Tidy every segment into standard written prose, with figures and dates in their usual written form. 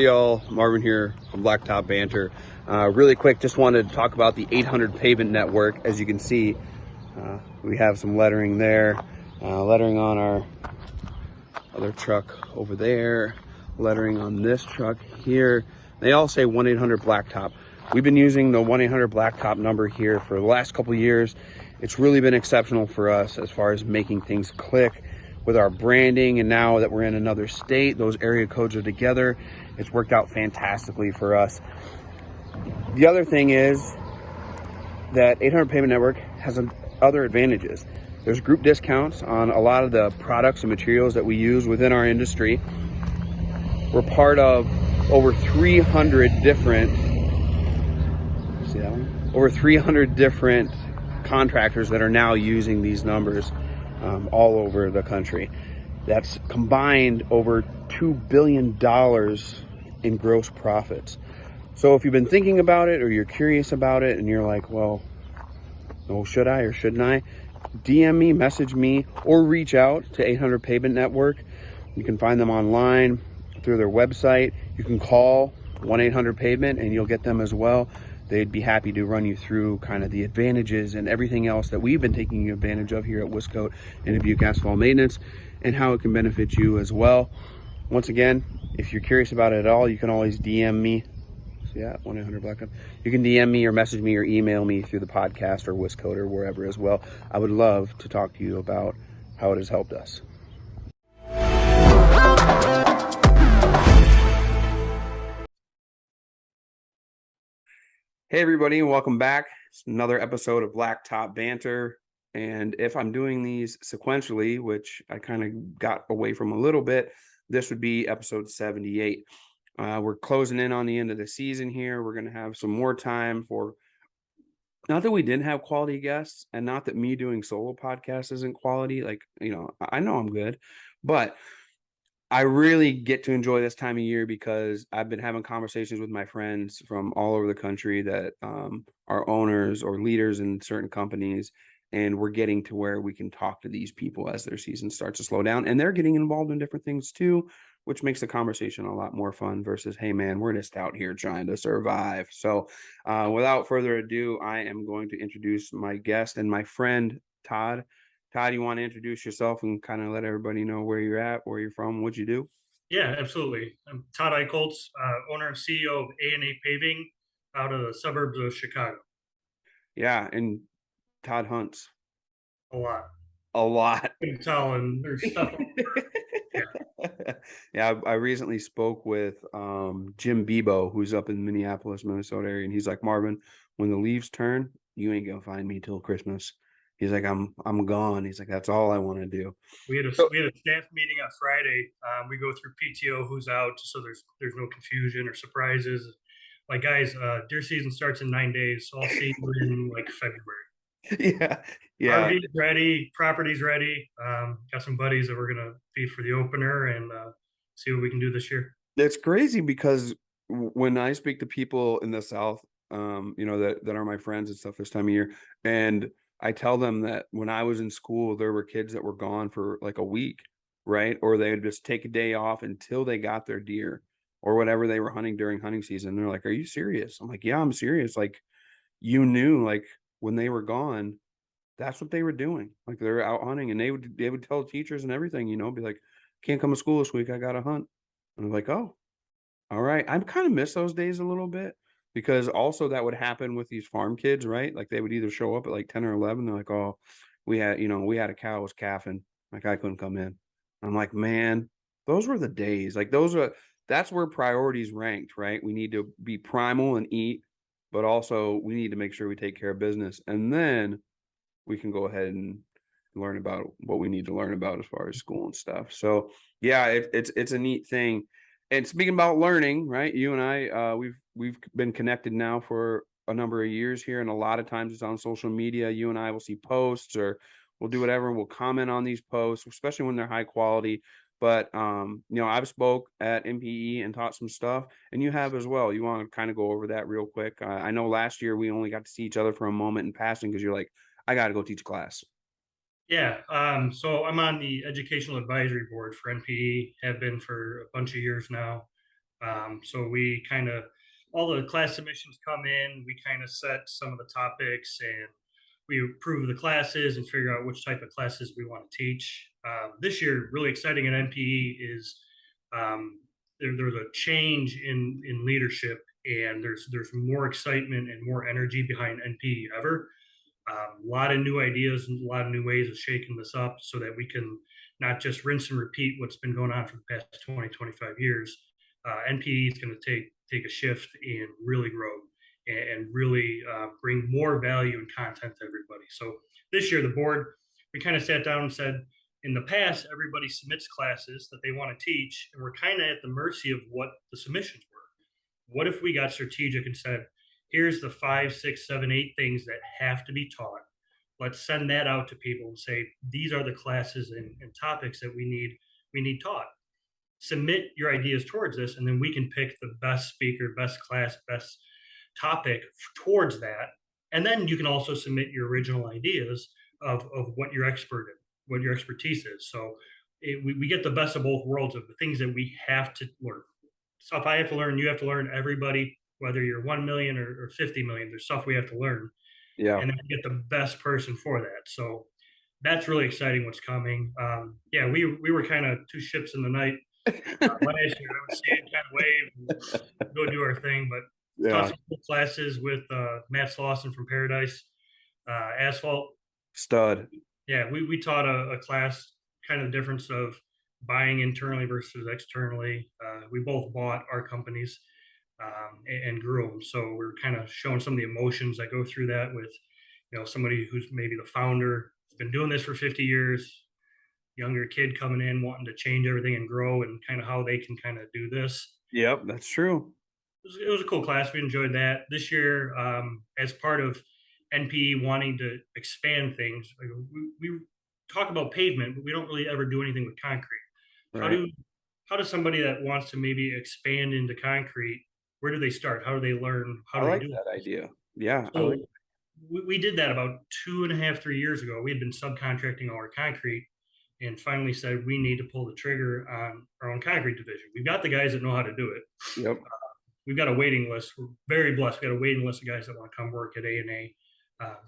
y'all? Marvin here from Blacktop Banter. Really quick, just wanted to talk about the 800 Pavement Network. As you can see, we have some lettering there, lettering on our other truck over there, lettering on this truck here. They all say 1-800-Blacktop. We've been using the 1-800-Blacktop number here for the last couple years. It's really been exceptional for us as far as making things click with our branding, and now that we're in another state, those area codes are together. It's worked out fantastically for us. The other thing is that 800 Pavement Network has other advantages. There's group discounts on a lot of the products and materials that we use within our industry. We're part of over 300 different, see that one? Over 300 different contractors that are now using these numbers all over the country. That's combined over $2 billion in gross profits. So if you've been thinking about it or you're curious about it and you're like, well, should I or shouldn't I? DM me, message me, or reach out to 800 Pavement Network. You can find them online through their website. You can call 1-800-Pavement and you'll get them as well. They'd be happy to run you through kind of the advantages and everything else that we've been taking advantage of here at Wiscote and Dubuque Asphalt Maintenance, and how it can benefit you as well. Once again, if you're curious about it at all, you can always DM me. So yeah, 1-800-Blacktop. You can DM me or message me or email me through the podcast or Wiscote or wherever as well. I would love to talk to you about how it has helped us. Hey everybody, welcome back. It's another episode of Blacktop Banter. And if I'm doing these sequentially, which I kind of got away from a little bit, this would be episode 78. We're closing in on the end of the season here. We're going to have some more time for, not that we didn't have quality guests, and not that me doing solo podcasts isn't quality. Like, I know I'm good, but I really get to enjoy this time of year because I've been having conversations with my friends from all over the country that are owners or leaders in certain companies, and we're getting to where we can talk to these people as their season starts to slow down, and they're getting involved in different things too, which makes the conversation a lot more fun versus, hey man, we're just out here trying to survive. So without further ado, I am going to introduce my guest and my friend, Todd. Todd, you want to introduce yourself and kind of let everybody know where you're at, where you're from, what you do? Yeah, absolutely. I'm Todd Eichholz, owner and CEO of A&A Paving out of the suburbs of Chicago. Yeah, and Todd hunts A lot. a lot. You can tell, and there's stuff. Yeah. Yeah, I recently spoke with Jim Bebo, who's up in Minneapolis, Minnesota area, and he's like, Marvin, when the leaves turn, you ain't gonna find me till Christmas. He's like, I'm gone. He's like, that's all I want to do. We had a So, staff meeting on Friday. We go through PTO, who's out, so there's no confusion or surprises. Like guys, deer season starts in 9 days, so I'll see you in like February. yeah, yeah. RV's ready, property's ready. Got some buddies that we're gonna be for the opener and see what we can do this year. It's crazy because when I speak to people in the South, that are my friends and stuff this time of year, and I tell them that when I was in school, there were kids that were gone for like a week, right? Or they would just take a day off until they got their deer or whatever they were hunting during hunting season. They're like, "Are you serious?" I'm like, "Yeah, I'm serious." Like, you knew, like, when they were gone, that's what they were doing. Like, they're out hunting, and they would tell teachers and everything, be like, "Can't come to school this week. I got to hunt." And I'm like, "Oh, all right." I kind of miss those days a little bit because also that would happen with these farm kids, right? Like they would either show up at like 10 or 11. They're like, "Oh, we had a cow was calving. Like I couldn't come in." I'm like, man, those were the days. Like that's where priorities ranked, right? We need to be primal and eat, but also we need to make sure we take care of business. And then we can go ahead and learn about what we need to learn about as far as school and stuff. So yeah, it's a neat thing. And speaking about learning, right? You and I, we've been connected now for a number of years here, and a lot of times it's on social media. You and I will see posts, or we'll do whatever, and we'll comment on these posts, especially when they're high quality. But I've spoke at MPE and taught some stuff, and you have as well. You want to kind of go over that real quick? I know last year we only got to see each other for a moment in passing because you're like, I got to go teach class. Yeah, so I'm on the educational advisory board for NPE, have been for a bunch of years now. So we kind of, all the class submissions come in, we kind of set some of the topics and we approve the classes and figure out which type of classes we want to teach. This year, really exciting at NPE is um, there's a change in leadership, and there's more excitement and more energy behind NPE ever. A lot of new ideas and a lot of new ways of shaking this up so that we can not just rinse and repeat what's been going on for the past 20, 25 years. NPE is going to take a shift and really grow and really bring more value and content to everybody. So this year, the board, we kind of sat down and said, in the past, everybody submits classes that they want to teach, and we're kind of at the mercy of what the submissions were. What if we got strategic and said, here's the 5, 6, 7, 8 things that have to be taught. Let's send that out to people and say, these are the classes and topics that we need taught. Submit your ideas towards this, and then we can pick the best speaker, best class, best topic towards that. And then you can also submit your original ideas of what you're expert in, what your expertise is. So we get the best of both worlds of the things that we have to learn. So if I have to learn, you have to learn. Everybody, whether you're 1 million or 50 million, there's stuff we have to learn. Yeah. And then get the best person for that. So that's really exciting what's coming. Yeah, we were kind of two ships in the night last year. I would see it kind of wave and go do our thing, but taught Yeah. some cool classes with Matt Slauson from Paradise, Asphalt. Stud. Yeah, we taught a class, kind of the difference of buying internally versus externally. We both bought our companies and grew them. So we're kind of showing some of the emotions that go through that with, somebody who's maybe the founder, has been doing this for 50 years, younger kid coming in, wanting to change everything and grow, and kind of how they can kind of do this. Yep, that's true. It was a cool class. We enjoyed that this year. As part of NPE wanting to expand things, like we talk about pavement, but we don't really ever do anything with concrete. How Right. do how does somebody that wants to maybe expand into concrete, where do they start? How do they learn? How I do they like do that it? idea. Yeah, I So like. we did that about 2.5, 3 years ago. We had been subcontracting all our concrete and finally said we need to pull the trigger on our own concrete division. We've got the guys that know how to do it. Yep. We've got a waiting list. We're very blessed. We got a waiting list of guys that want to come work at A&A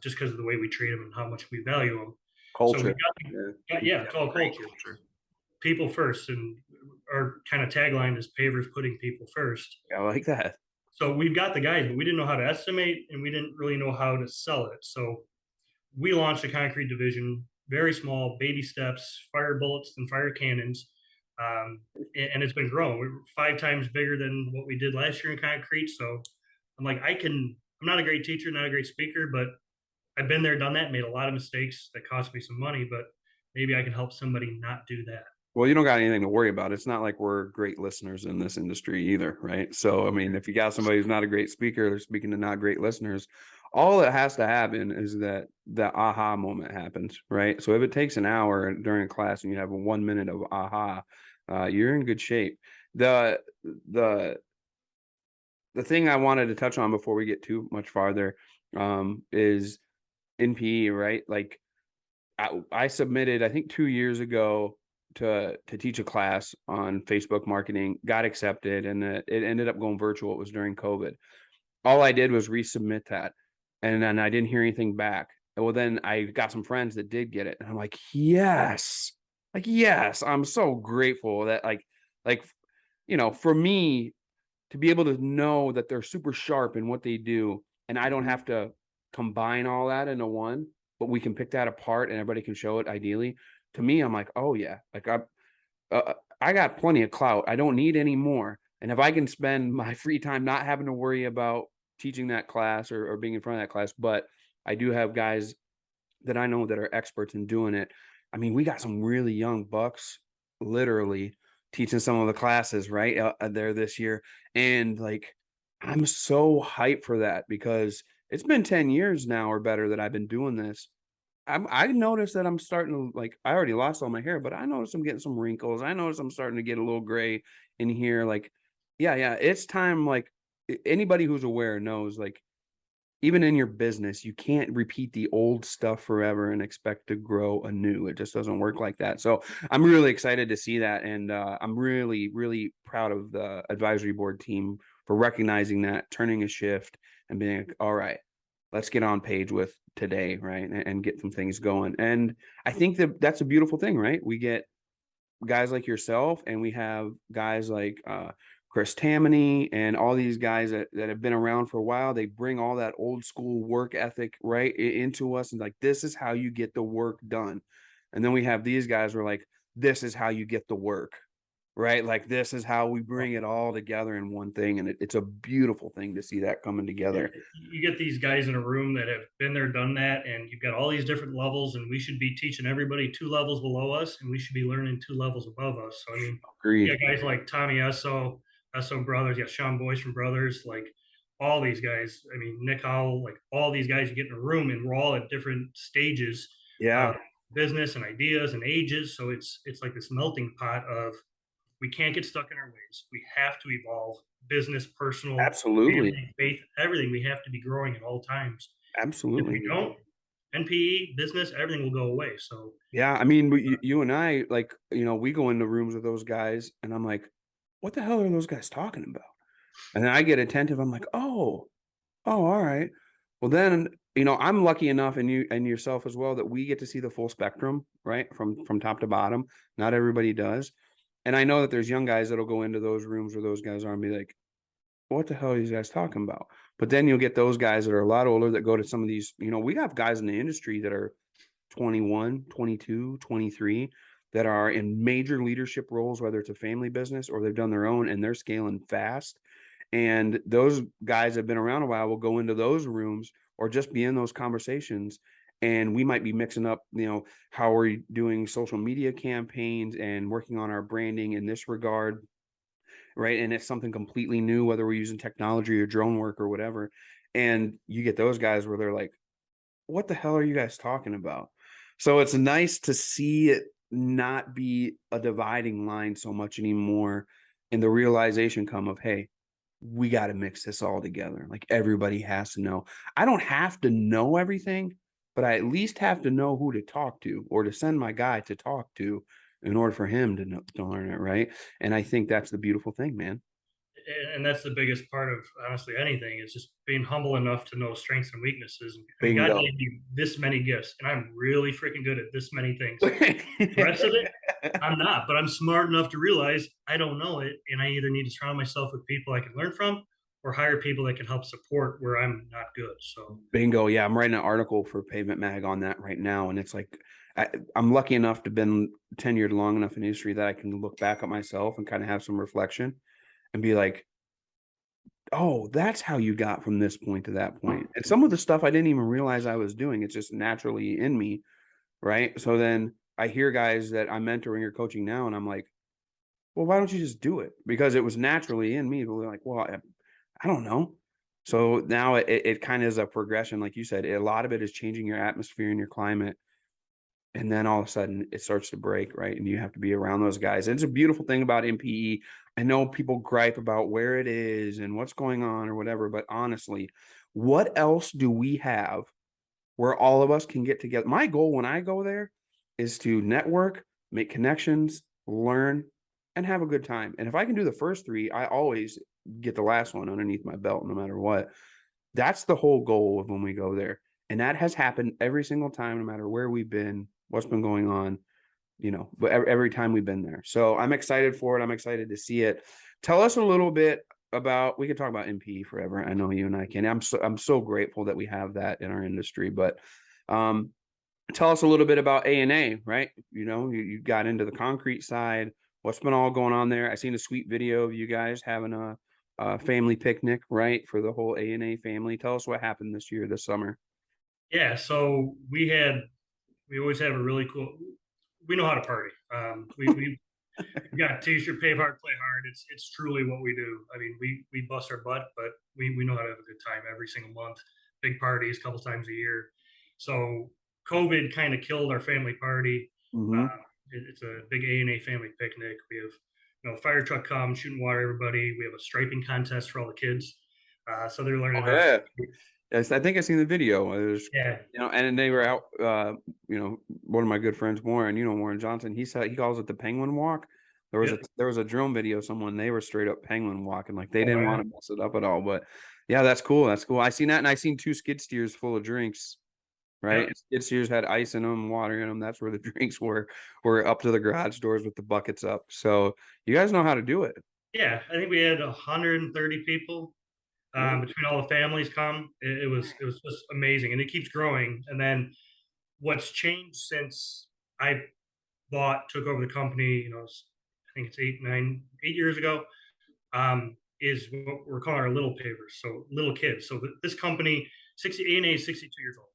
just because of the way we treat them and how much we value them. So we Culture. yeah, it's all Great culture. culture. People first. And our kind of tagline is pavers putting people first. I like that. So we've got the guys, but we didn't know how to estimate and we didn't really know how to sell it. So we launched a concrete division, very small, baby steps, fire bullets and fire cannons. And it's been growing. We're 5 times bigger than what we did last year in concrete. So I'm like, I'm not a great teacher, not a great speaker, but I've been there, done that, made a lot of mistakes that cost me some money, but maybe I can help somebody not do that. Well, you don't got anything to worry about. It's not like we're great listeners in this industry either, right? So, I mean, if you got somebody who's not a great speaker, they're speaking to not great listeners, all that has to happen is that the aha moment happens, right? So if it takes an hour during a class and you have a 1 minute of aha, you're in good shape. The the the thing I wanted to touch on before we get too much farther is NPE, right? Like I submitted, I think 2 years ago to teach a class on Facebook marketing, got accepted, and it ended up going virtual. It was during COVID. All I did was resubmit that, and then I didn't hear anything back. Well, then I got some friends that did get it, and I'm like yes, I'm so grateful that like for me to be able to know that they're super sharp in what they do, and I don't have to combine all that into one, but we can pick that apart and everybody can show it ideally. To me, I'm like, oh yeah, like I got plenty of clout. I don't need any more. And if I can spend my free time not having to worry about teaching that class or being in front of that class, but I do have guys that I know that are experts in doing it. I mean, we got some really young bucks literally teaching some of the classes right there this year. And like, I'm so hyped for that because it's been 10 years now or better that I've been doing this. I noticed that I'm starting to like, I already lost all my hair, but I noticed I'm getting some wrinkles. I noticed I'm starting to get a little gray in here. Like, yeah, it's time. Like anybody who's aware knows like even in your business, you can't repeat the old stuff forever and expect to grow anew. It just doesn't work like that. So I'm really excited to see that. And I'm really, really proud of the advisory board team for recognizing that, turning a shift and being like, all right, let's get on page with today, right? And get some things going. And I think that that's a beautiful thing, right? We get guys like yourself, and we have guys like Chris Tammany and all these guys that have been around for a while. They bring all that old school work ethic right into us, and like, this is how you get the work done. And then we have these guys who are like, this is how you get the work, right? Like, this is how we bring it all together in one thing. And it's a beautiful thing to see that coming together. You get these guys in a room that have been there, done that, and you've got all these different levels, and we should be teaching everybody 2 levels below us, and we should be learning 2 levels above us. So I mean, you Agreed. got guys like Tommy Esso Brothers, you got Sean Boyce from Brothers, like all these guys. I mean, Nick Howell, like all these guys, you get in a room, and we're all at different stages Yeah, of business and ideas and ages. So it's like this melting pot of, we can't get stuck in our ways. We have to evolve, business, personal, absolutely. family, faith, everything. We have to be growing at all times. If Absolutely. we don't, NPE, business, everything will go away. So Yeah, I mean, you and I, like, we go into rooms with those guys, and I'm like, what the hell are those guys talking about? And then I get attentive. I'm like, oh, all right. Well, then, I'm lucky enough, and you and yourself as well, that we get to see the full spectrum, right? From top to bottom. Not everybody does. And I know that there's young guys that'll go into those rooms where those guys are and be like, what the hell are these guys talking about? But then you'll get those guys that are a lot older that go to some of these, we have guys in the industry that are 21, 22, 23 that are in major leadership roles, whether it's a family business or they've done their own, and they're scaling fast. And those guys have been around a while will go into those rooms or just be in those conversations. And we might be mixing up, how we're doing social media campaigns and working on our branding in this regard, right? And it's something completely new, whether we're using technology or drone work or whatever. And you get those guys where they're like, what the hell are you guys talking about? So it's nice to see it not be a dividing line so much anymore, and the realization come of, hey, we got to mix this all together. Like, everybody has to know. I don't have to know everything, but I at least have to know who to talk to or to send my guy to talk to in order for him to know, to learn it, right? And I think that's the beautiful thing, man. and that's the biggest part of honestly anything, is just being humble enough to know strengths and weaknesses. I mean, God Bingo. gave me this many gifts, and I'm really freaking good at this many things. The rest of it, I'm not, but I'm smart enough to realize I don't know it, and I either need to surround myself with people I can learn from, or hire people that can help support where I'm not good. So Bingo. Yeah, I'm writing an article for Pavement Mag on that right now. And it's like, I'm lucky enough to have been tenured long enough in history that I can look back at myself and kind of have some reflection and be like, oh, that's how you got from this point to that point. And some of the stuff I didn't even realize I was doing, it's just naturally in me. Right. So then I hear guys that I'm mentoring or coaching now, and I'm like, well, why don't you just do it? Because it was naturally in me. But they're like, well, I don't know. So now it kind of is a progression. Like you said, a lot of it is changing your atmosphere and your climate. And then all of a sudden it starts to break, right? And you have to be around those guys. And it's a beautiful thing about MPE. I know people gripe about where it is and what's going on or whatever, but honestly, what else do we have where all of us can get together? My goal when I go there is to network, make connections, learn, and have a good time. And if I can do the first three, I always get the last one underneath my belt, no matter what. That's the whole goal of when we go there. And that has happened every single time, no matter where we've been, what's been going on, but every time we've been there. So I'm excited for it. I'm excited to see it. Tell us a little bit about, we could talk about MPE forever. I know you and I can. I'm so grateful that we have that in our industry, but um tell us a little bit about A&A, right? You got into the concrete side. What's been all going on there? I seen a sweet video of you guys having a family picnic, right, for the whole A&A family. Tell us what happened this summer. yeah, so we always have a really cool. We know how to party. We got T-shirt, pave hard, play hard. It's truly what we do. I mean, we bust our butt, but we know how to have a good time every single month. Big parties, a couple times a year. So COVID kind of killed our family party. Mm-hmm. It's a big A&A family picnic. We have fire truck come shooting water everybody. We have a striping contest for all the kids, so they're learning Oh how to yeah. stripe. Yes, I think I seen the video. There's, Yeah. and they were out. One of my good friends, Warren. Warren Johnson. He said he calls it the Penguin Walk. Yep. There was a drone video of someone. They were straight up penguin walking, like they Oh, didn't wow. want to mess it up at all. But yeah, that's cool. That's cool. I seen that, and I seen two skid steers full of drinks. Right, Yep. skid steers had ice in them, water in them. That's where the drinks were up to the garage doors with the buckets up. So you guys know how to do it. Yeah. I think we had 130 people Really? between all the families come. It was just amazing, and it keeps growing. And then what's changed since I took over the company, I think it's 8 years ago, is what we're calling our little pavers, so little kids. So this company, 60 A&A is 62 years old.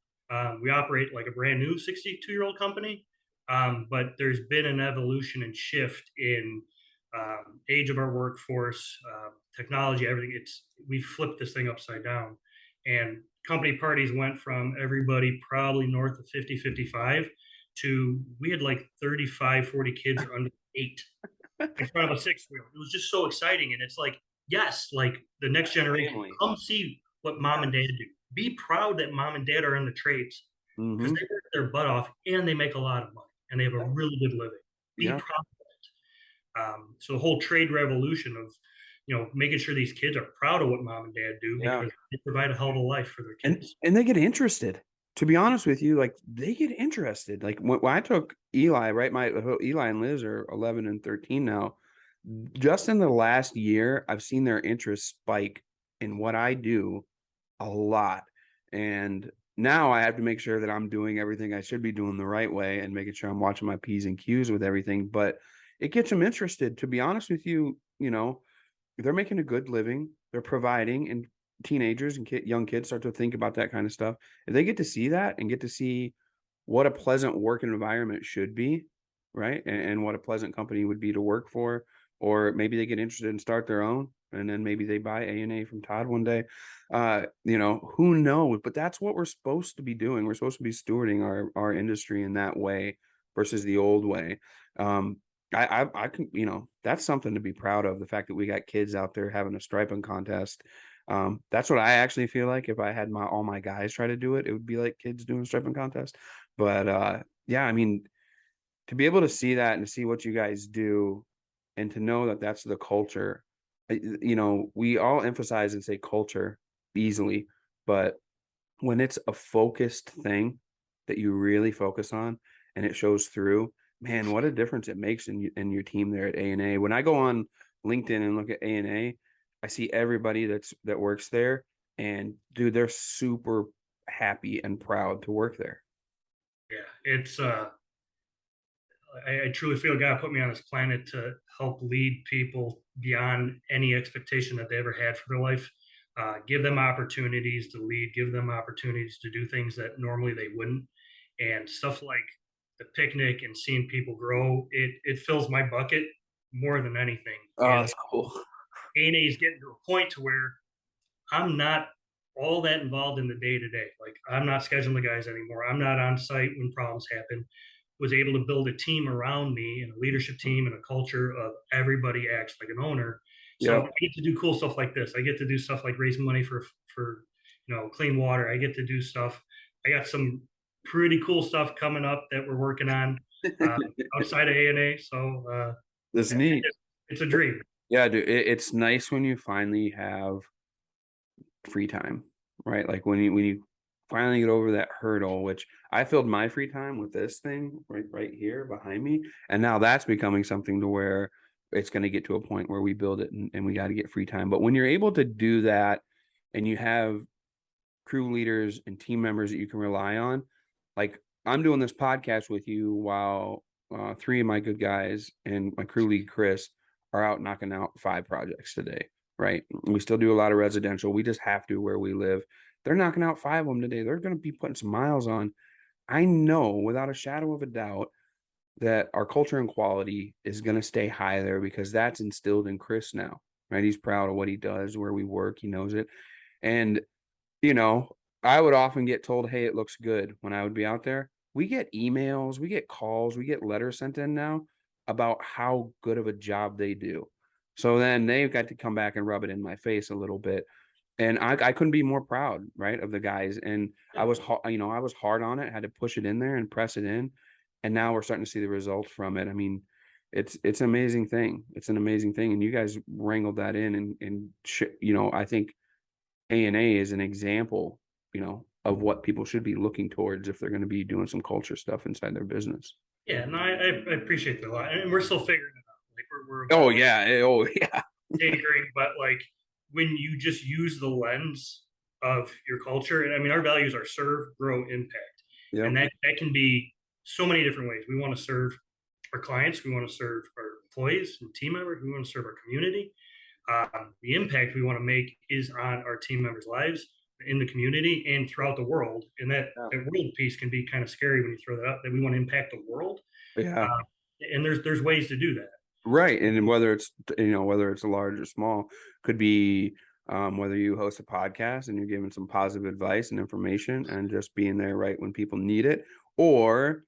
We operate like a brand new 62-year-old company, but there's been an evolution and shift in age of our workforce, technology, everything. We flipped this thing upside down, and company parties went from everybody probably north of 50, 55 to we had like 35, 40 kids under 8 in front of a six wheel. It was just so exciting. And it's like, yes, like the next generation, Family. come see what mom and dad do. Be proud that mom and dad are in the trades because Mm-hmm. they work their butt off and they make a lot of money and they have a really good living. Be Yeah. proud of it. So the whole trade revolution of, making sure these kids are proud of what mom and dad do Yeah. because they provide a hell of a life for their kids. And they get interested. To be honest with you, like they get interested. Like when I took Eli, right? My Eli and Liz are 11 and 13 now. Just in the last year, I've seen their interest spike in what I do a lot. And now I have to make sure that I'm doing everything I should be doing the right way and making sure I'm watching my P's and Q's with everything. But it gets them interested. To be honest with you, they're making a good living. They're providing, and teenagers and young kids start to think about that kind of stuff. If they get to see that and get to see what a pleasant working environment should be, right, and what a pleasant company would be to work for, or maybe they get interested and start their own, and then maybe they buy A&A from Todd one day. Who knows? But that's what we're supposed to be doing. We're supposed to be stewarding our industry in that way versus the old way. I can, that's something to be proud of. The fact that we got kids out there having a striping contest. That's what I actually feel like. If I had all my guys try to do it, it would be like kids doing a striping contest. But yeah, I mean, to be able to see that and to see what you guys do, and to know that that's the culture. We all emphasize and say culture easily, but when it's a focused thing that you really focus on and it shows through, man, what a difference it makes in your team there at A&A. When I go on LinkedIn and look at A&A, I see everybody that works there, and dude, they're super happy and proud to work there. Yeah. I truly feel God put me on this planet to help lead people beyond any expectation that they ever had for their life. Give them opportunities to lead, give them opportunities to do things that normally they wouldn't. And stuff like the picnic and seeing people grow, it fills my bucket more than anything. Oh, And that's cool. A&A is getting to a point to where I'm not all that involved in the day to day. Like I'm not scheduling the guys anymore. I'm not on site when problems happen. Was able to build a team around me and a leadership team and a culture of everybody acts like an owner. So Yep. I get to do cool stuff like this. I get to do stuff like raise money for clean water. I get to do stuff. I got some pretty cool stuff coming up that we're working on uh, outside of A&A. So That's neat. it's a dream. Yeah, dude, it's nice when you finally have free time, right? Like when you finally get over that hurdle, which I filled my free time with this thing right here behind me, and now that's becoming something to where it's going to get to a point where we build it and we got to get free time. But when you're able to do that, and you have crew leaders and team members that you can rely on, like I'm doing this podcast with you while three of my good guys and my crew lead Chris are out knocking out 5 projects today, right? We still do a lot of residential. We just have to where we live. They're knocking out 5 of them today. They're going to be putting some miles on. I know without a shadow of a doubt that our culture and quality is going to stay high there because that's instilled in Chris now, right? He's proud of what he does, where we work. He knows it. And, you know, I would often get told, hey, it looks good when I would be out there. We get emails, we get calls, we get letters sent in now about how good of a job they do. So then they've got to come back and rub it in my face a little bit. And I couldn't be more proud, right, of the guys. And Yeah. I was, I was hard on it, had to push it in there and press it in. And now we're starting to see the results from it. I mean, it's an amazing thing. It's an amazing thing. And you guys wrangled that in and I think A&A is an example, of what people should be looking towards if they're going to be doing some culture stuff inside their business. Yeah, no, I appreciate that a lot, and we're still figuring it out. Like we're about Oh like yeah. Oh yeah. tinkering, but like when you just use the lens of your culture, and I mean, our values are serve, grow, impact, and Yep. that can be so many different ways. We want to serve our clients, we want to serve our employees and team members, we want to serve our community. The impact we want to make is on our team members' lives in the community and throughout the world. And Yeah. that world piece can be kind of scary when you throw that up. That we want to impact the world, Yeah. uh, and there's ways to do that. Right. And whether it's large or small, could be whether you host a podcast and you're giving some positive advice and information and just being there right when people need it, or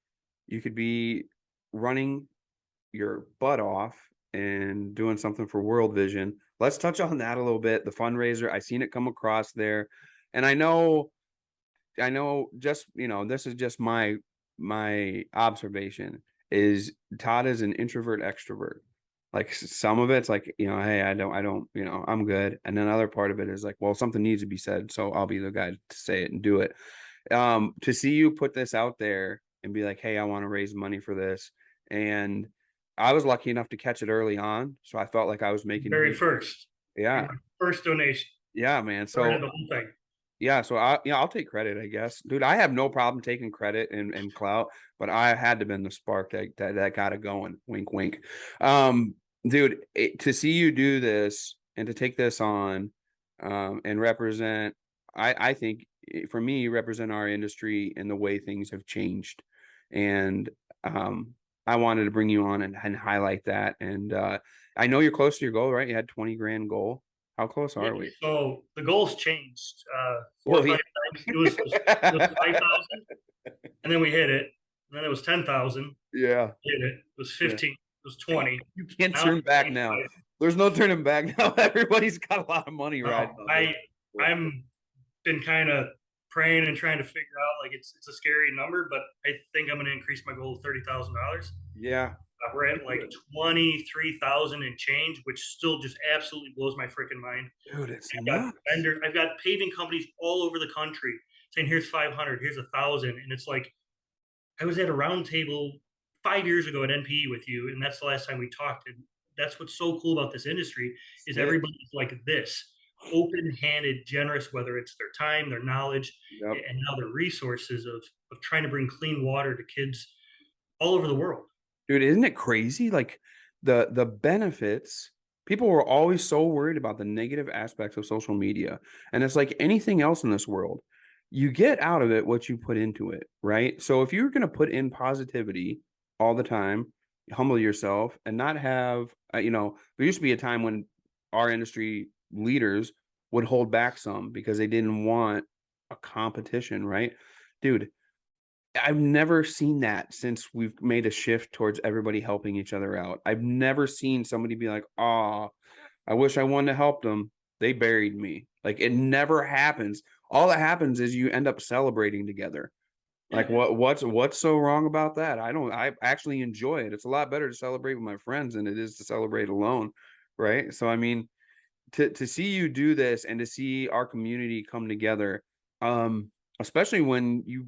you could be running your butt off and doing something for World Vision. Let's touch on that a little bit. The fundraiser, I seen it come across there. And I know just, this is just my observation is Todd is an introvert extrovert. Like some of it's like, hey, I don't, I'm good. And then other part of it is like, well, something needs to be said. So I'll be the guy to say it and do it. To see you put this out there and be like, hey, I want to raise money for this. And I was lucky enough to catch it early on. So I felt like I was making a Very huge, first, yeah, first donation, yeah, man. started So the whole thing. yeah, so I'll take credit, I guess. Dude, I have no problem taking credit and clout, but I had to been the spark that got it going. Wink, wink. Um, Dude, to see you do this and to take this on, and represent, I think for me, you represent our industry and the way things have changed. And I wanted to bring you on and highlight that. And I know you're close to your goal, right? You had 20 grand goal. How close Yeah, are we? so the goals changed four or Well, five yeah. times. It was 5,000, and then we hit it. And then it was 10,000. Yeah. Hit it. It was Yeah. 15. It was 20. You can't Now it's turn back now. 25. There's no turning back now. Everybody's got a lot of money No, riding on this. I'm been kind of praying and trying to figure out like it's a scary number, but I think I'm going to increase my goal to $30,000. Yeah. We're at like 23,000 and change, which still just absolutely blows my freaking mind. Dude, it's I've got nuts. vendors, I've got paving companies all over the country saying here's 500, here's 1,000, and it's like I was at a round table 5 years ago at NPE with you, and that's the last time we talked. And that's what's so cool about this industry is Sick. everybody's like this, open-handed, generous, whether it's their time, their knowledge, Yep. and now their resources of trying to bring clean water to kids all over the world. Dude, isn't it crazy? Like the benefits, people were always so worried about the negative aspects of social media. And it's like anything else in this world. You get out of it what you put into it, right? So if you're going to put in positivity all the time, humble yourself and not have, there used to be a time when our industry leaders would hold back some because they didn't want a competition, right? Dude, I've never seen that since we've made a shift towards everybody helping each other out. I've never seen somebody be like, "Oh, I wish I wanted to help them. They buried me." Like it never happens. All that happens is you end up celebrating together. Like Yeah, what's so wrong about that? I actually enjoy it. It's a lot better to celebrate with my friends than it is to celebrate alone, right? So I mean, to see you do this and to see our community come together, especially when you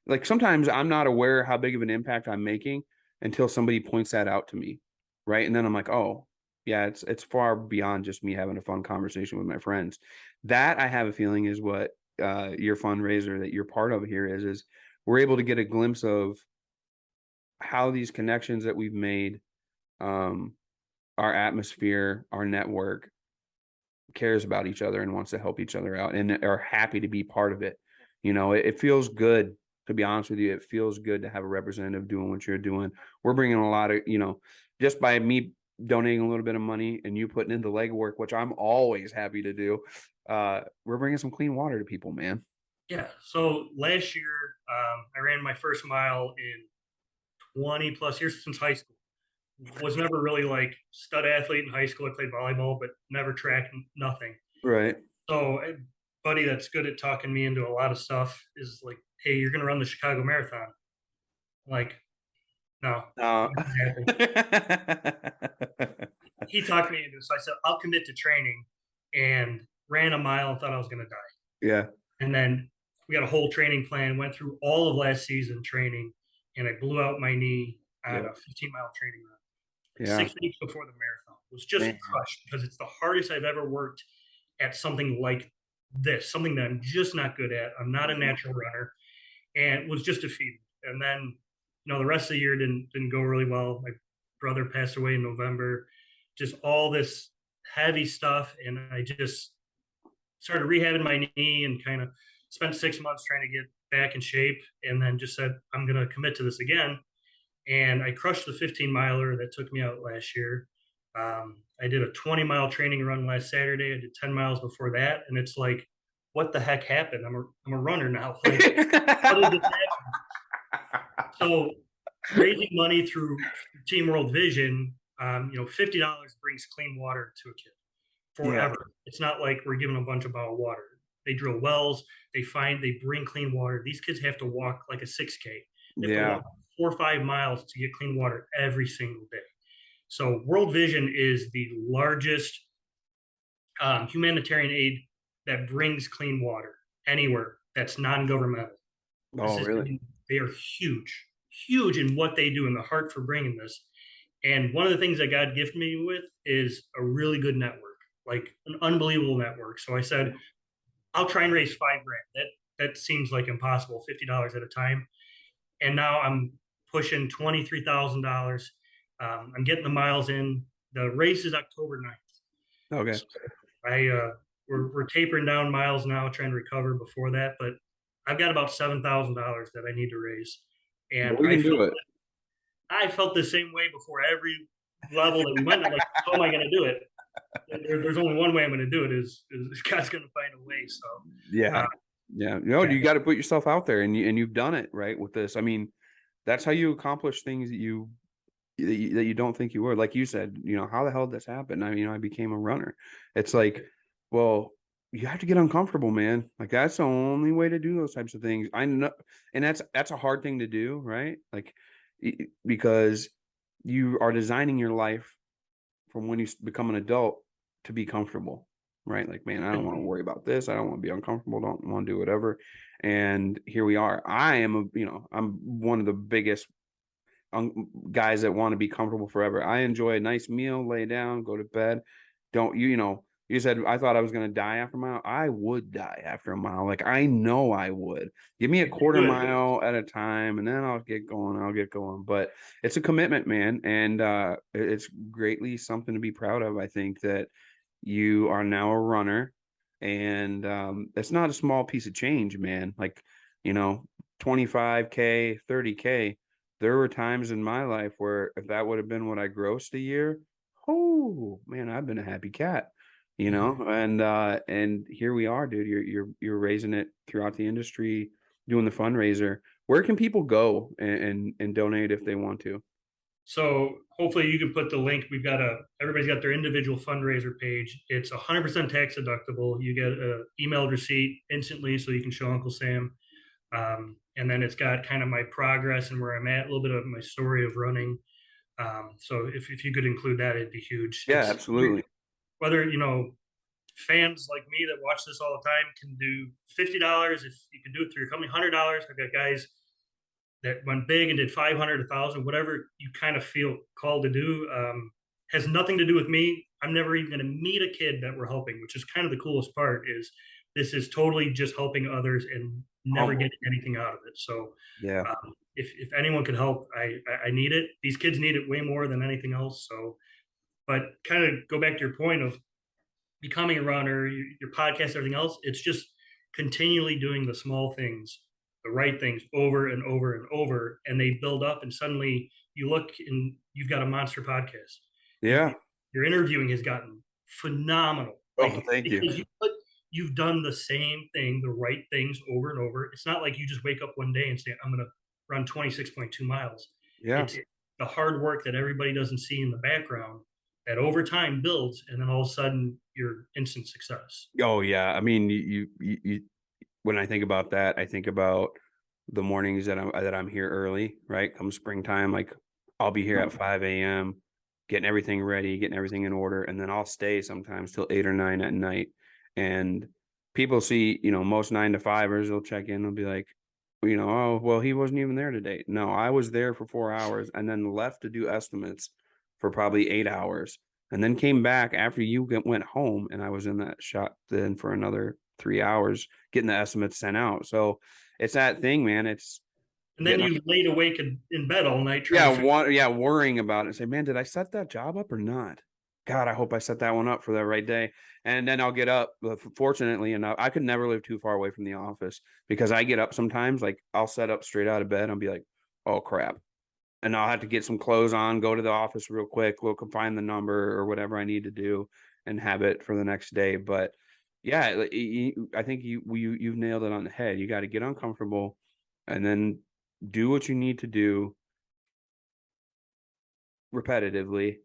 like sometimes I'm not aware how big of an impact I'm making until somebody points that out to me, right? And then I'm like, oh, yeah, it's far beyond just me having a fun conversation with my friends. That I have a feeling is what your fundraiser that you're part of here is we're able to get a glimpse of how these connections that we've made, um, our atmosphere, our network cares about each other and wants to help each other out and are happy to be part of it. It feels good, to be honest with you. It feels good to have a representative doing what you're doing. We're bringing a lot of, just by me donating a little bit of money and you putting in the legwork, which I'm always happy to do. We're bringing some clean water to people, man. yeah. So last year, I ran my first mile in 20 plus years since high school. Was never really like stud athlete in high school. I played volleyball, but never track, nothing. Right. So a buddy that's good at talking me into a lot of stuff is like, "Hey, you're going to run the Chicago Marathon." I'm like, no, Uh, not gonna happen. He talked me into it. So I said, I'll commit to training, and ran a mile and thought I was going to die. yeah. And then we got a whole training plan, went through all of last season training, and I blew out my knee on Yeah. a 15-mile training run. Like Yeah. 6 weeks before the marathon. Was just Man. crushed because it's the hardest I've ever worked at something like this, something that I'm just not good at. I'm not a natural runner, and was just defeated. And then, the rest of the year didn't go really well. My brother passed away in November. Just all this heavy stuff, and I just started rehabbing my knee and kind of spent 6 months trying to get back in shape, and then just said I'm going to commit to this again. And I crushed the 15 miler that took me out last year. I did a 20-mile training run last Saturday. I did 10 miles before that, and it's like, what the heck happened? I'm a runner now. Like, how did this happen? So raising money through Team World Vision, $50 brings clean water to a kid Yeah. forever. It's not like we're giving a bunch of bottled water. They drill wells. They bring clean water. These kids have to walk like a 6K. They have to Yeah. walk 4 or 5 miles to get clean water every single day. So World Vision is the largest humanitarian aid that brings clean water anywhere that's non-governmental. Oh, really? They are huge, huge in what they do, in the heart for bringing this. And one of the things that God gifted me with is a really good network, like an unbelievable network. So I said, I'll try and raise $5,000. That seems like impossible, $50 at a time. And now I'm pushing $23,000. I'm getting the miles in. The race is October 9th. Okay. So we're tapering down miles now, trying to recover before that. But I've got about $7,000 that I need to raise, and But we can do it. I felt the same way before every level that we went. I'm like, how am I going to do it? There's only one way I'm going to do it is God's going to find a way. So Yeah. Yeah. You got to put yourself out there, and you've done it right with this. I mean, that's how you accomplish things that you don't think you would. Like you said, how the hell did this happen? I mean, I became a runner. It's like, well, you have to get uncomfortable, man. Like that's the only way to do those types of things. I know, and that's a hard thing to do, right? Like because you are designing your life from when you become an adult to be comfortable, right? Like, man, I don't want to worry about this. I don't want to be uncomfortable. Don't want to do whatever. And here we are. I'm one of the biggest guys that want to be comfortable forever. I enjoy a nice meal, lay down, go to bed. Don't you said I thought I was going to die after a mile. I would die after a mile. Like I know I would. Give me a quarter mile at a time and then I'll get going. But it's a commitment, man. And it's greatly something to be proud of. I think that you are now a runner, and it's not a small piece of change, man. Like, 25K, 30K. There were times in my life where if that would have been what I grossed a year, oh man, I've been a happy cat, and here we are, dude. You're raising it throughout the industry, doing the fundraiser. Where can people go and donate if they want to? So hopefully you can put the link. Everybody's got their individual fundraiser page. It's 100% tax deductible. You get an emailed receipt instantly, so you can show Uncle Sam. And then it's got kind of my progress and where I'm at, a little bit of my story of running. So if you could include that, it'd be huge. Yeah, absolutely. Whether, fans like me that watch this all the time can do $50. If you can do it through your company, $100. I've got guys that went big and did 500, 1,000, whatever you kind of feel called to do. Has nothing to do with me. I'm never even going to meet a kid that we're helping, which is kind of the coolest part. Is this is totally just helping others and never getting anything out of it. So yeah, if anyone could help, I need it. These kids need it way more than anything else. So, but kind of go back to your point of becoming a runner, your podcast, everything else. It's just continually doing the small things, the right things over and over and over, and they build up. And suddenly you look and you've got a monster podcast. Yeah. Your interviewing has gotten phenomenal. Oh, thank you. You've done the same thing, the right things over and over. It's not like you just wake up one day and say, I'm going to run 26.2 miles. Yeah. It's the hard work that everybody doesn't see in the background that over time builds. And then all of a sudden your instant success. Oh yeah. I mean, when I think about that, I think about the mornings that I'm here early, right? Come springtime, like I'll be here at 5 a.m., getting everything ready, getting everything in order, and then I'll stay sometimes till 8 or 9 at night. And people see, most 9 to 5ers, they'll check in, they'll be like, oh, well, he wasn't even there today. No, I was there for 4 hours and then left to do estimates for probably 8 hours, and then came back after you went home, and I was in that shop then for another 3 hours getting the estimates sent out. So it's that thing, man. It's And then getting you laid awake in bed all night trying to figure. worrying about it. Say, man, did I set that job up or not? God, I hope I set that one up for the right day. And then I'll get up. Fortunately enough, I could never live too far away from the office because I get up sometimes, like I'll set up straight out of bed. I'll be like, oh crap. And I'll have to get some clothes on, go to the office real quick, look and find the number or whatever I need to do and have it for the next day. But yeah, I think you've nailed it on the head. You got to get uncomfortable and then do what you need to do repetitively,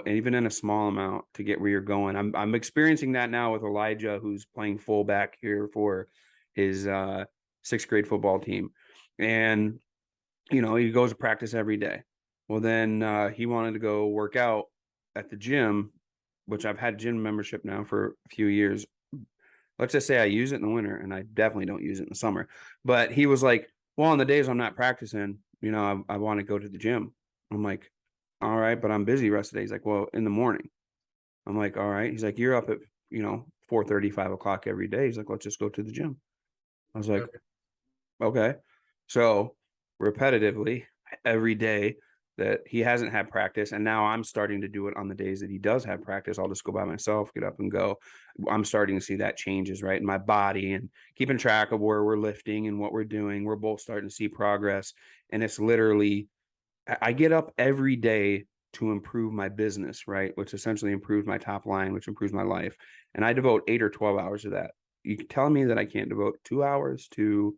even in a small amount to get where you're going. I'm experiencing that now with Elijah, who's playing fullback here for his sixth grade football team, and he goes to practice every day. Well, then he wanted to go work out at the gym, which I've had gym membership now for a few years. Let's just say I use it in the winter, and I definitely don't use it in the summer. But he was like, well, on the days I'm not practicing, I want to go to the gym. I'm like, all right, but I'm busy the rest of the day. He's like, well, in the morning. I'm like, all right. He's like, you're up at, 4:30, 5 o'clock every day. He's like, let's just go to the gym. I was like, okay. So repetitively every day that he hasn't had practice, and now I'm starting to do it on the days that he does have practice. I'll just go by myself, get up and go. I'm starting to see that changes right in my body and keeping track of where we're lifting and what we're doing. We're both starting to see progress. And it's literally, I get up every day to improve my business, right? Which essentially improves my top line, which improves my life. And I devote 8 or 12 hours to that. You tell me that I can't devote 2 hours to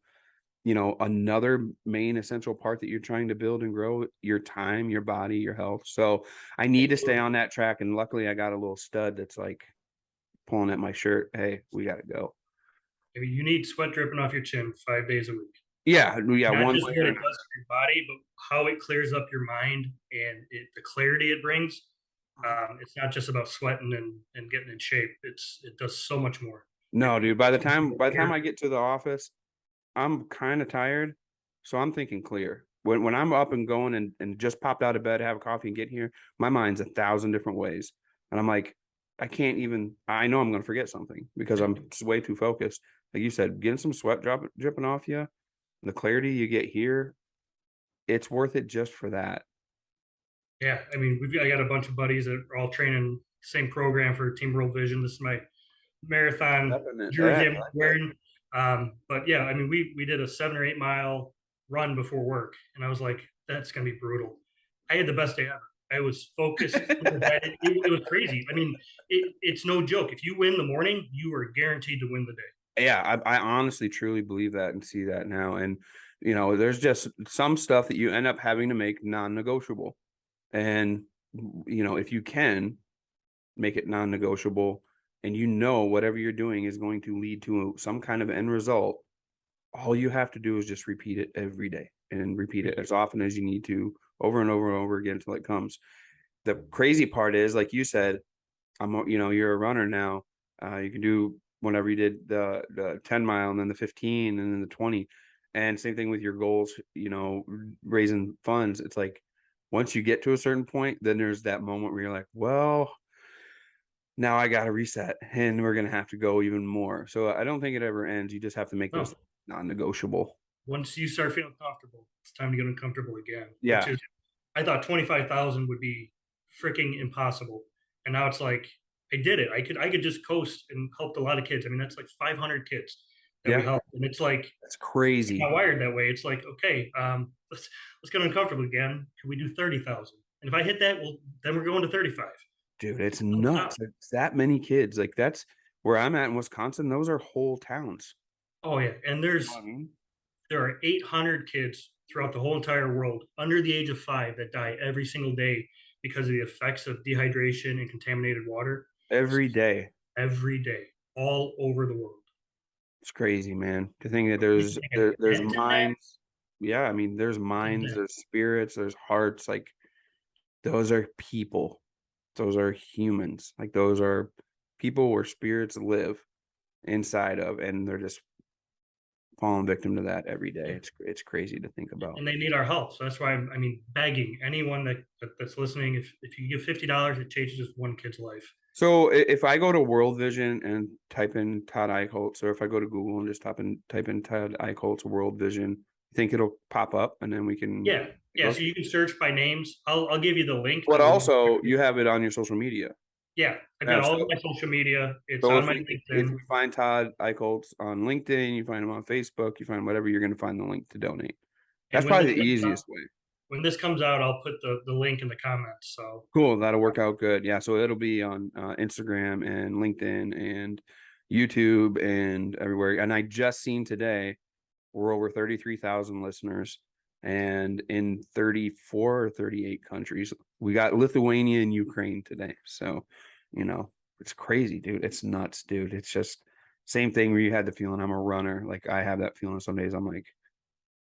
another main essential part that you're trying to build and grow: your time, your body, your health. So I need to stay on that track. And luckily I got a little stud that's like pulling at my shirt. Hey, we got to go. I mean, you need sweat dripping off your chin 5 days a week. Yeah. Not One just way what or it another. does for your body, but how it clears up your mind and the clarity it brings. It's not just about sweating and getting in shape. It does so much more. No, It dude, by the time I get to the office, I'm kind of tired. So I'm thinking clear. When I'm up and going and just popped out of bed, have a coffee and get here, my mind's 1,000 different ways. And I'm like, I know I'm going to forget something because I'm just way too focused. Like you said, getting some dripping off you, the clarity you get here, it's worth it just for that. Yeah, I mean, I got a bunch of buddies that are all training same program for Team World Vision. This is my marathon jersey I'm wearing. But yeah, I mean, we did a 7 or 8 mile run before work, and I was like, that's gonna be brutal. I had the best day ever. I was focused. It was crazy. I mean, it's no joke. If you win the morning, you are guaranteed to win the day. Yeah, I honestly truly believe that and see that now. And there's just some stuff that you end up having to make non-negotiable. And if you can make it non-negotiable, and whatever you're doing is going to lead to some kind of end result, all you have to do is just repeat it every day and repeat it as often as you need to, over and over and over again until it comes. The crazy part is, like you said, you're a runner now. You can do whenever you did the 10 mile and then the 15 and then the 20. And same thing with your goals, raising funds. It's like once you get to a certain point, then there's that moment where you're like, well, now I got to reset and we're going to have to go even more. So I don't think it ever ends. You just have to make those No, non-negotiable. once you start feeling comfortable, it's time to get uncomfortable again. Which Yeah. is, I thought 25,000 would be freaking impossible, and now it's like I did it. I could just coast and helped a lot of kids. I mean, that's like 500 kids that we Yeah. helped, and it's like That's I'm crazy. not wired that way. It's like, okay, let's get uncomfortable again. Can we do 30,000? And if I hit that, well, then we're going to 35. Dude, it's nuts. It's that many kids. Like that's where I'm at in Wisconsin. Those are whole towns. Oh yeah, and You know what I mean? there are 800 kids throughout the whole entire world under the age of 5 that die every single day because of the effects of dehydration and contaminated water. Every day. every day, all over the world. It's crazy, man. To think that You can make a there's dent in that. minds. Yeah, I mean, there's A minds, dent. there's spirits, there's hearts. Like those are people. Those are humans. Like those are people where spirits live inside of, and they're just falling victim to that every day. Yeah. It's crazy to think about. And they need our help. So that's why I mean, begging anyone that's listening, if you give $50, it changes just one kid's life. So if I go to World Vision and type in Todd Eichholz, or if I go to Google and just type in Todd Eichholz World Vision, you think it'll pop up and then we can Yeah, yeah. look? So you can search by names. I'll give you the link. But That will. also you have it on your social media. Yeah, I got Yeah, all of so my social media. It's so on if my if LinkedIn. you find Todd Eichholz on LinkedIn, you find him on Facebook, you find whatever, you're going to find the link to donate. And That's probably the easiest way. when this comes out, I'll put the link in the comments. So Cool. That'll work out good. Yeah. So it'll be on Instagram and LinkedIn and YouTube and everywhere. And I just seen today we're over 33,000 listeners and in 34 or 38 countries. We got Lithuania and Ukraine today. So, it's crazy, dude. It's nuts, dude. It's just same thing where you had the feeling I'm a runner. Like I have that feeling some days I'm like,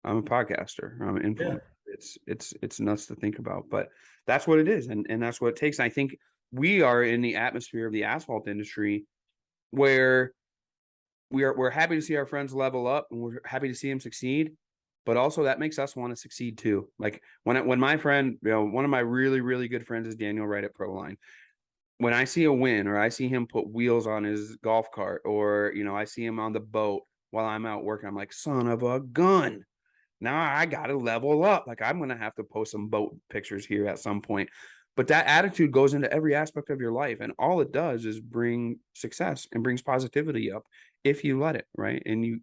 I'm a podcaster. I'm an yeah, influencer. It's nuts to think about, but that's what it is, and that's what it takes. And I think we are in the atmosphere of the asphalt industry where we're happy to see our friends level up, and we're happy to see them succeed. But also that makes us want to succeed too. Like when my friend, one of my really really good friends is Daniel Wright at Proline. When I see a win, or I see him put wheels on his golf cart, or I see him on the boat while I'm out working, I'm like, son of a gun. Now I got to level up. Like I'm going to have to post some boat pictures here at some point. But that attitude goes into every aspect of your life. And all it does is bring success and brings positivity up if you let it. Right. And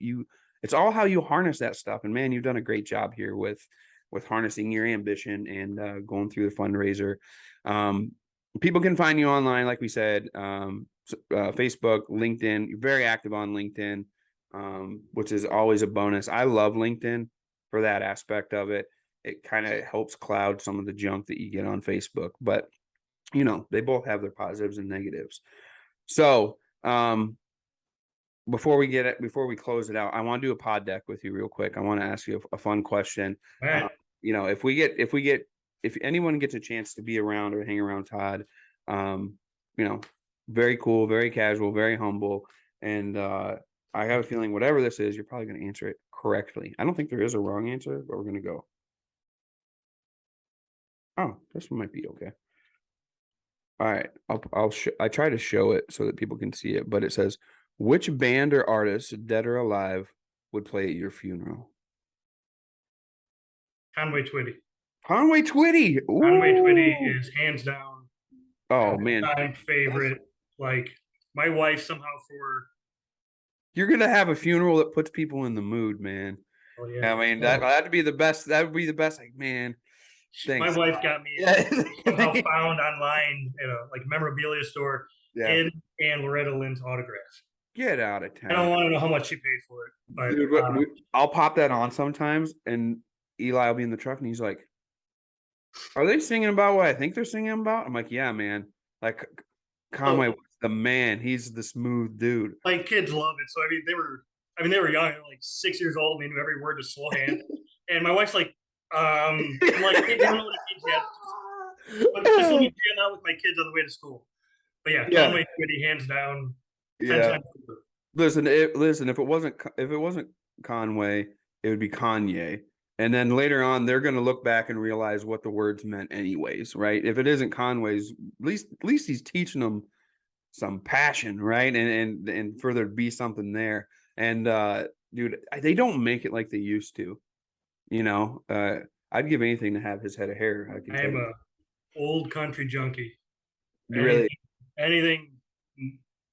it's all how you harness that stuff. And man, you've done a great job here with harnessing your ambition and going through the fundraiser. People can find you online, like we said, Facebook, LinkedIn. You're very active on LinkedIn, which is always a bonus. I love LinkedIn for that aspect of it. It kind of helps cloud some of the junk that you get on Facebook, but they both have their positives and negatives. So before we close it out, I want to do a pod deck with you real quick. I want to ask you a fun question. all right. If anyone gets a chance to be around or hang around Todd, very cool, very casual, very humble, and I have a feeling whatever this is, you're probably going to answer it correctly. I don't think there is a wrong answer, but we're going to go. Oh, this one might be okay. All right, I try to show it so that people can see it, but it says, which band or artist, dead or alive, would play at your funeral? Conway Twitty. Conway Twitty. Conway Twitty Ooh. is hands down Oh man, all-time favorite. Like my wife somehow for. you're gonna have a funeral that puts people in the mood, man. Oh yeah. I mean, that'd be the best. That would be the best. Like, man, My thanks. wife got me Yeah. somehow found online at a like memorabilia store Yeah. in and Loretta Lynn's autograph. Get out of I town. don't want to know how much she paid for it, but Dude, I'll pop that on sometimes, and Eli will be in the truck, and he's like, "Are they singing about what I think they're singing about?" I'm like, "Yeah, man. Like, Conway was the man. He's the smooth dude." my kids love it. So they were young, like 6 years old, and they knew every word to slow hand. And my wife's like, I'm like, hey, I don't know what it means yet. But just let me jam out with my kids on the way to school. But yeah, Yeah, Conway Twitty, hands down, 10 yeah. times over. Listen, if it wasn't Conway, it would be Kanye. And then later on, they're going to look back and realize what the words meant, anyways, right? If it isn't Conway's, at least he's teaching them some passion, right? And for there to be something there. And dude, they don't make it like they used to. I'd give anything to have his head of hair. I can I tell am you, a old country junkie. really, Anything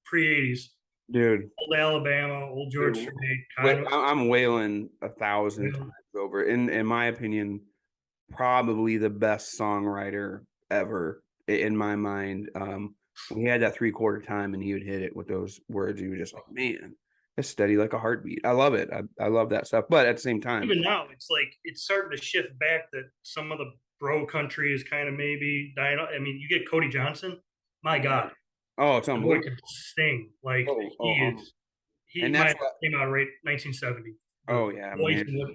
pre-80s. dude. Old Alabama, old George Dude, Strait, Conway. I'm wailing 1,000 times over. In my opinion, probably the best songwriter ever in my mind. When he had that 3/4 time and he would hit it with those words, he was just like, man, it's steady like a heartbeat. I love it. I love that stuff. But at the same time, Even now, it's like it's starting to shift back that some of the bro country is kind of maybe dying. I mean, you get Cody Johnson, my God. Oh, it's The boy unbelievable. could sing. Like Oh, he and might that's have what. came out right 1970. The Oh yeah, voice man. and what,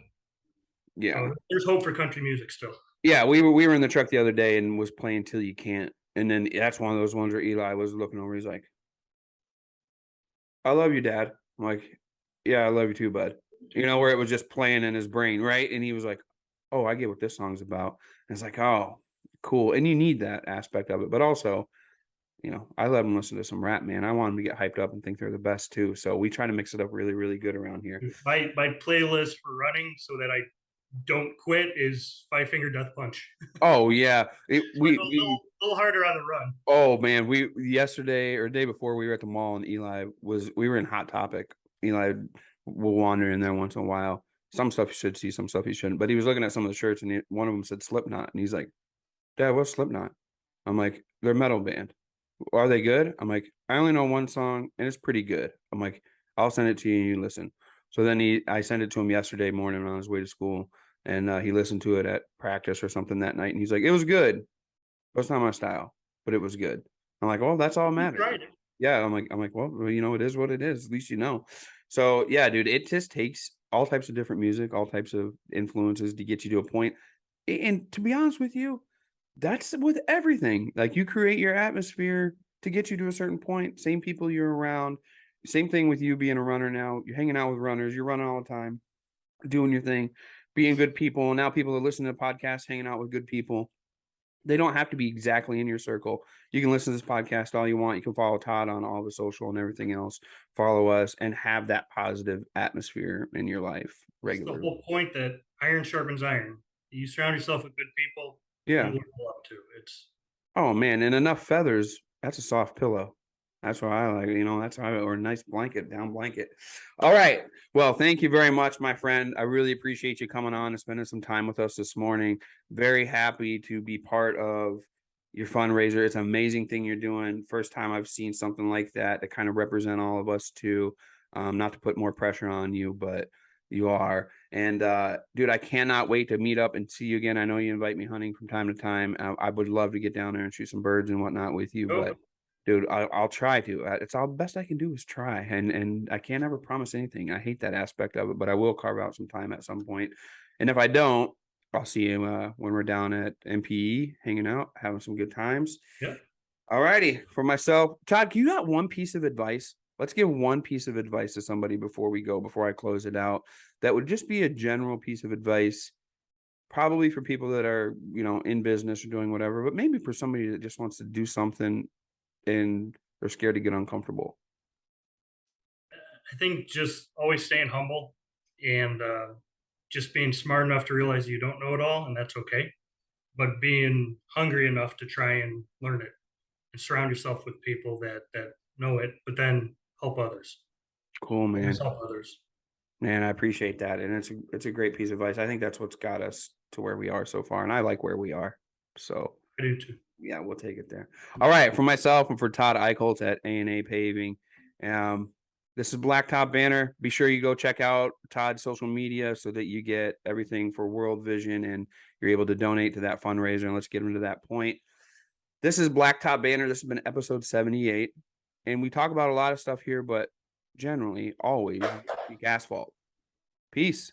Yeah, there's hope for country music still. yeah. We were in the truck the other day and was playing "Till You Can't," and then that's one of those ones where Eli was looking over. He's like, "I love you, Dad." I'm like, "Yeah, I love you too, bud." You know, where it was just playing in his brain, right? And he was like, "Oh, I get what this song's about." And it's like, "Oh, cool." And you need that aspect of it, but also, I let him listen to some rap, man. I want him to get hyped up and think they're the best too. So we try to mix it up really, really good around here. My playlist for running so that I don't quit is Five Finger Death Punch. Oh yeah, So I go a little harder on the run. oh man, we yesterday or the day before we were at the mall and we were in Hot Topic. Eli will wander in there once in a while. Some stuff you should see, some stuff you shouldn't. But he was looking at some of the shirts and one of them said Slipknot, and he's like, "Dad, what's Slipknot?" I'm like, "They're a metal band." "Are they good?" I'm like, "I only know one song and it's pretty good." I'm like, "I'll send it to you and you listen." So then I sent it to him yesterday morning on his way to school, and he listened to it at practice or something that night, and he's like, "It was good, but it's not my style, but it was good." I'm like, "Well, that's all that You matters." tried it. Yeah, I'm like, "Well, it is what it is. At least you know." So yeah, dude, it just takes all types of different music, all types of influences to get you to a point. And to be honest with you, that's with everything. Like you create your atmosphere to get you to a certain point. Same people you're around. Same thing with you being a runner now. You're hanging out with runners. You're running all the time, doing your thing, being good people. Now people are listening to podcasts, hanging out with good people. They don't have to be exactly in your circle. You can listen to this podcast all you want. You can follow Todd on all the social and everything else. Follow us and have that positive atmosphere in your life It's the regularly. whole point that iron sharpens iron. You surround yourself with good people, you Yeah. learn a lot too. It's Oh man, and enough feathers. That's a soft pillow. That's what I like. That's how or a nice blanket, down blanket. All right. Well, thank you very much, my friend. I really appreciate you coming on and spending some time with us this morning. Very happy to be part of your fundraiser. It's an amazing thing you're doing. First time I've seen something like that kind of represent all of us too. Not to put more pressure on you, but you are. And dude, I cannot wait to meet up and see you again. I know you invite me hunting from time to time. I would love to get down there and shoot some birds and whatnot with you, oh, but dude, I'll try to. It's all best I can do is try, and I can't ever promise anything. I hate that aspect of it, but I will carve out some time at some point. And if I don't, I'll see you when we're down at MPE, hanging out, having some good times. yeah. All righty. For myself, Todd, you got one piece of advice? Let's give one piece of advice to somebody before we go, before I close it out. That would just be a general piece of advice, probably for people that are, in business or doing whatever, but maybe for somebody that just wants to do something and they're scared to get uncomfortable. I think just always staying humble and just being smart enough to realize you don't know it all, and that's okay. But being hungry enough to try and learn it and surround yourself with people that know it, but then help others. Cool, Always man. help others. Man, I appreciate that. And it's a great piece of advice. I think that's what's got us to where we are so far. And I like where we are. So I do too. yeah, we'll take it there. All right. For myself and for Todd Eichholz at A&A Paving. Um, this is Blacktop Banter. Be sure you go check out Todd's social media so that you get everything for World Vision and you're able to donate to that fundraiser. And let's get them to that point. This is Blacktop Banter. This has been episode 78. And we talk about a lot of stuff here, but generally, always speak asphalt. Peace.